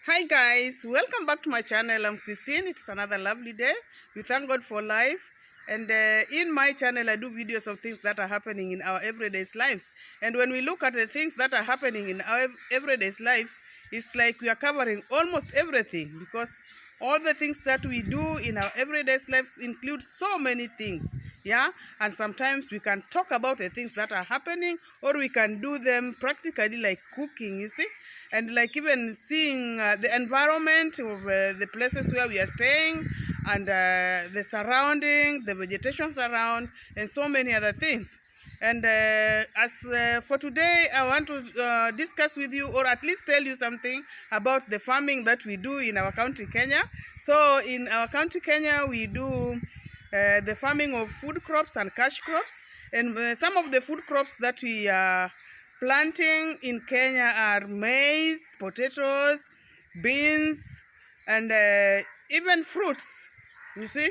Hi guys, welcome back to my channel. I'm Christine. It's another lovely day. We thank God for life. And in my channel, I do videos of things that are happening in our everyday lives. And when we look at the things that are happening in our everyday lives, it's like we are covering almost everything, because all the things that we do in our everyday lives include so many things. Yeah, and sometimes we can talk about the things that are happening, or we can do them practically, like cooking, you see, and like even seeing the environment of the places where we are staying, and the surrounding, the vegetation around, and so many other things. And for today, I want to discuss with you, or at least tell you something about the farming that we do in our country, Kenya. So in our country, Kenya, we do the farming of food crops and cash crops. And some of the food crops that we planting in Kenya are maize, potatoes, beans, and even fruits, you see.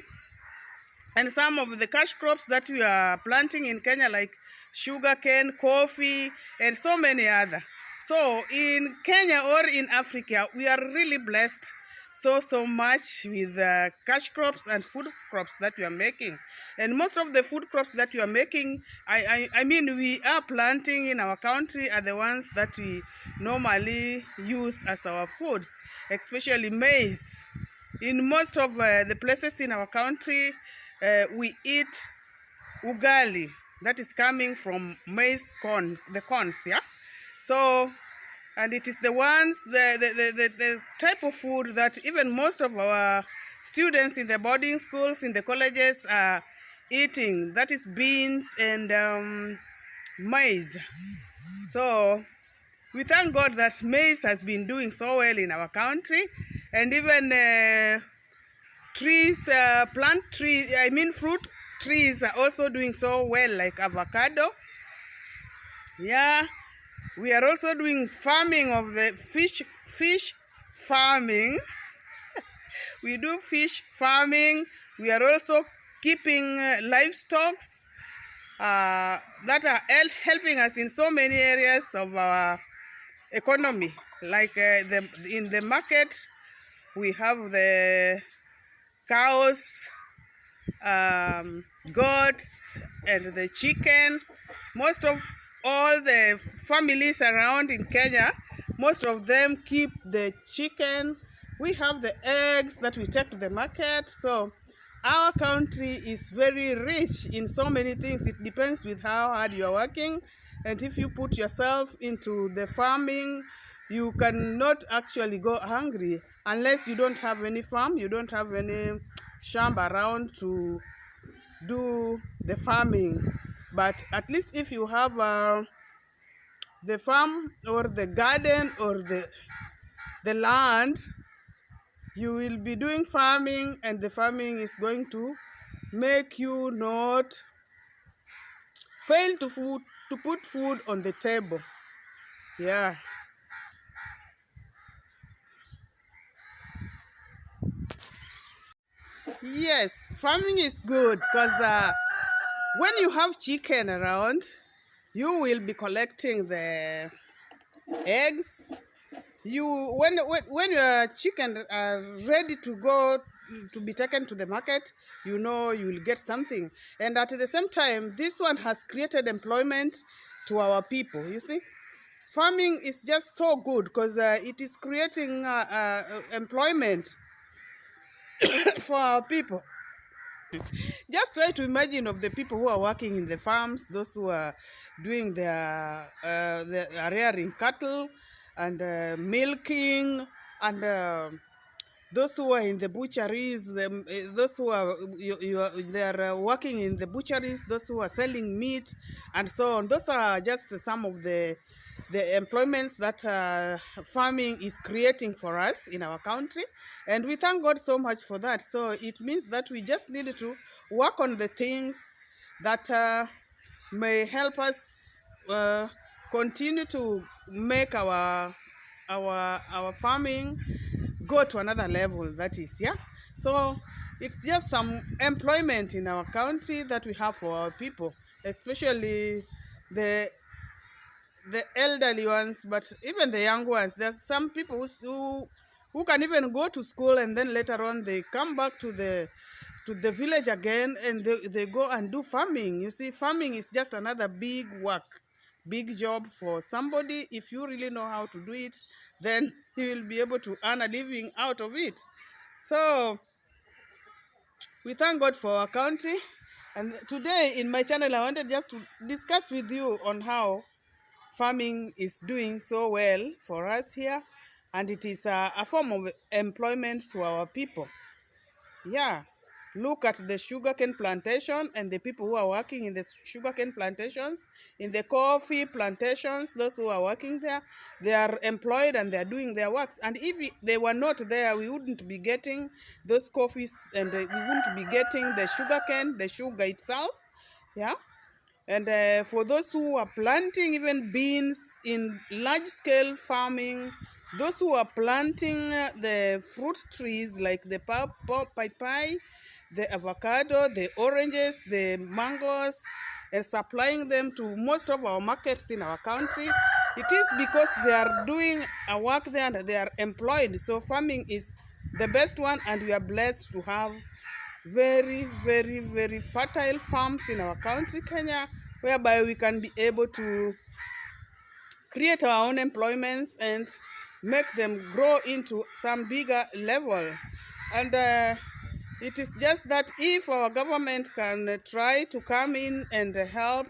And some of the cash crops that we are planting in Kenya, like sugarcane, coffee, and so many other. So in Kenya or in Africa, we are really blessed so much with cash crops and food crops that we are making. And most of the food crops that we are making, I mean we are planting in our country, are the ones that we normally use as our foods, especially maize. In most of the places in our country, we eat ugali, that is coming from maize corn, the corns, yeah? So, and it is the ones, the type of food that even most of our students in the boarding schools, in the colleges are eating. That is beans and maize. So, we thank God that maize has been doing so well in our country, and even trees, plant trees, I mean fruit trees are also doing so well, like avocado. Yeah, we are also doing farming of the fish farming. We do fish farming. We are also keeping livestock that are helping us in so many areas of our economy. Like in the market, we have the cows, goats, and the chicken. Most of all the families around in Kenya, most of them keep the chicken. We have the eggs that we take to the market. So our country is very rich in so many things. It depends with how hard you are working. And if you put yourself into the farming, you cannot actually go hungry unless you don't have any farm, you don't have any shamba around to do the farming. But at least if you have the farm or the garden or the land, you will be doing farming, and the farming is going to make you not fail to put food on the table. Yeah. Yes, farming is good because when you have chicken around, you will be collecting the eggs. When your chicken are ready to go to be taken to the market, you know you will get something. And at the same time, this one has created employment to our people. You see, farming is just so good because it is creating employment for our people. Just try to imagine of the people who are working in the farms, those who are doing the rearing cattle and milking, and those who are in the butcheries, those who are they are working in the butcheries, those who are selling meat, and so on. Those are just some of the employments that farming is creating for us in our country, and we thank God so much for that. So it means that we just need to work on the things that may help us continue to make our farming go to another level, that is, yeah. So it's just some employment in our country that we have for our people, especially the elderly ones, but even the young ones. There's some people who who can even go to school and then later on they come back to the village again, and they go and do farming. You see, farming is just another big work, big job for somebody. If you really know how to do it, then you will be able to earn a living out of it. So we thank God for our country. And today in my channel, I wanted just to discuss with you on how farming is doing so well for us here, and it is a form of employment to our people. Yeah, look at the sugarcane plantation and the people who are working in the sugarcane plantations, in the coffee plantations. Those who are working there, they are employed and they are doing their works. And if they were not there, we wouldn't be getting those coffees, and we wouldn't be getting the sugarcane, the sugar itself. Yeah. And for those who are planting even beans in large-scale farming, those who are planting the fruit trees like the papai, the avocado, the oranges, the mangoes, and supplying them to most of our markets in our country, it is because they are doing a work there and they are employed. So farming is the best one, and we are blessed to have very, very, very fertile farms in our country, Kenya, whereby we can be able to create our own employments and make them grow into some bigger level. And it is just that if our government can try to come in and help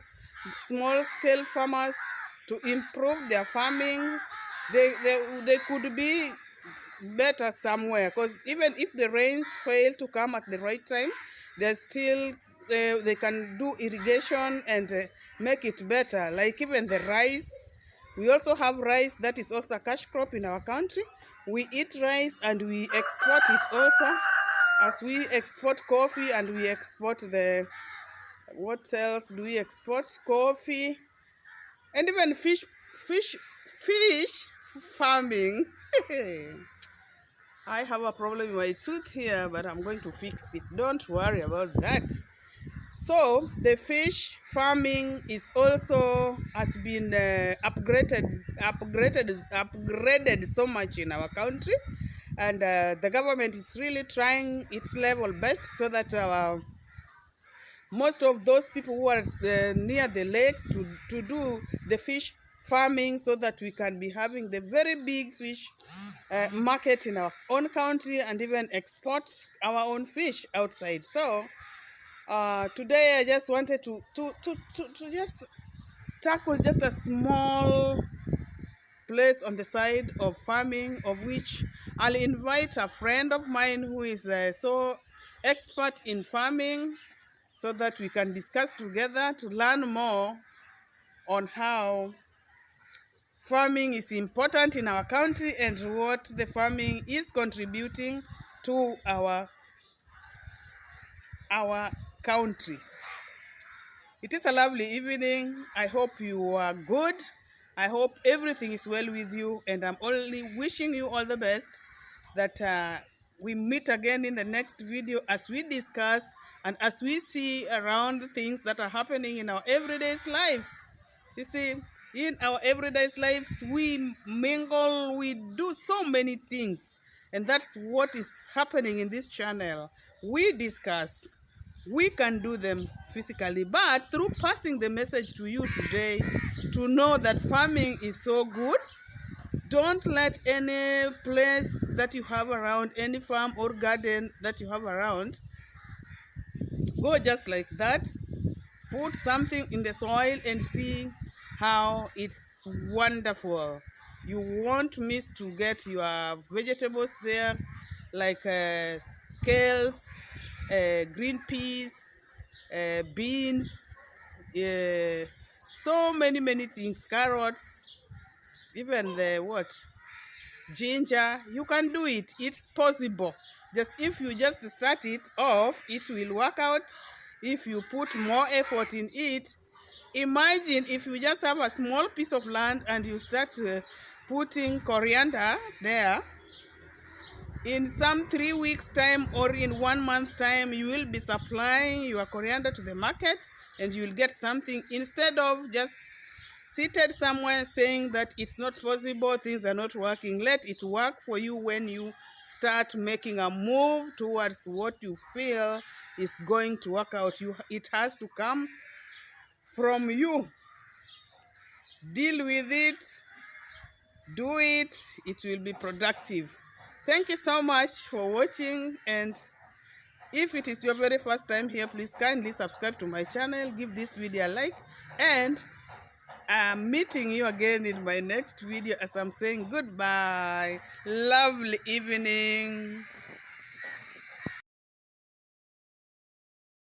small-scale farmers to improve their farming, they could be better somewhere, because even if the rains fail to come at the right time, there's still they can do irrigation and make it better. Like even the rice, we also have rice that is also a cash crop in our country. We eat rice and we export it also, as we export coffee and we export the, what else do we export? Coffee and even fish farming. I have a problem with my tooth here, but I'm going to fix it. Don't worry about that. So the fish farming is also has been upgraded so much in our country, and the government is really trying its level best so that most of those people who are near the lakes to do the fish farming, so that we can be having the very big fish market in our own country and even export our own fish outside. So today I just wanted to just tackle just a small place on the side of farming, of which I'll invite a friend of mine who is so expert in farming, so that we can discuss together to learn more on how farming is important in our country and what the farming is contributing to our country. It is a lovely evening. I hope you are good. I hope everything is well with you, and I'm only wishing you all the best, that we meet again in the next video as we discuss and as we see around the things that are happening in our everyday lives. You see, in our everyday lives, we mingle, we do so many things, and that's what is happening in this channel. We discuss. We can do them physically, but through passing the message to you today to know that farming is so good. Don't let any place that you have around, any farm or garden that you have around, go just like that. Put something in the soil and see how it's wonderful. You won't miss to get your vegetables there, like kales, green peas, beans, so many things, carrots, even the ginger. You can do it. It's possible. Just if you just start it off, it will work out. If you put more effort in it, imagine if you just have a small piece of land and you start putting coriander there. In some 3 weeks time or in 1 month's time, you will be supplying your coriander to the market, and you will get something instead of just seated somewhere saying that it's not possible, things are not working. Let it work for you when you start making a move towards what you feel is going to work out. It has to come from you. Deal with it, do it, it will be productive. Thank you so much for watching, and if it is your very first time here, please kindly subscribe to my channel, give this video a like, and I'm meeting you again in my next video as I'm saying goodbye. Lovely evening.